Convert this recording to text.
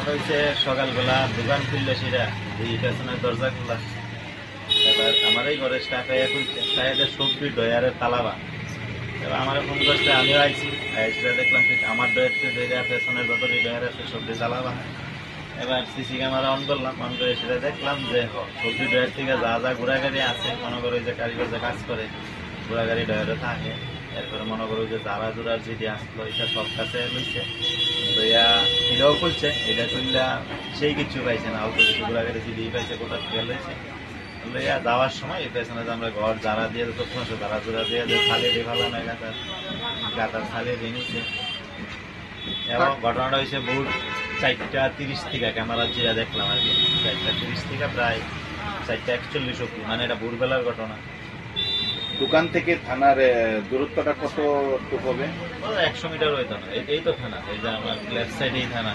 ঘটনাটা হচ্ছে সকালবেলা দোকান খুললে সেটা এই পেছনের দরজা খোলা। এবার আমার এই ঘরের স্টাফে খুলছে সাহেবের সবজি ডয়ারের তালাবা। এবার আমার ফোন করছে, আমিও আইছি, সেটা দেখলাম ঠিক আমার ডয়ারতে ডয়া পেছনের যতটি ডয়ার আছে সবজি তালাবা। এবার সিসি ক্যামেরা অন করলাম, অন করে সেটা দেখলাম যে সবজি ডয়ার থেকে যা যা ঘোরাগাড়ি আছে, মনে করো যে কারিগর যে কাজ করে ঘোরাগাড়ি ডয়ারে থাকে। এরপরে মনে করো যে জারা জোড়ার যেটি আসলো এটা সব কাছে লইছে, লইয়া এটাও খুলছে। এটা খুললা সেই কিছু পাইছে না, অল্প কিছু ঘোরাগাড়ি যদি পাইছে কোথা থেকে লইছে। লইয়া যাওয়ার সময় এই পেছনে যে আমরা ঘর জারা দিয়ে সবসময় জারা জোড়া দিয়ে যে থালি দিয়ে ভালো না গাতার গাতার থালি দিয়ে নিচ্ছে। এবং ঘটনাটা হয়েছে ভোর 4:30 থেকে ক্যামেরা যেটা দেখলাম আর কি, 4:30 থেকে প্রায় 4:41 অব্দি, মানে এটা ভোরবেলার ঘটনা। দোকান থেকে থানার দূরত্বটা কতটুকু হবে? 100 মিটার হইতো না, এই তো থানা, এই যে আমার লেফট সাইডেই থানা।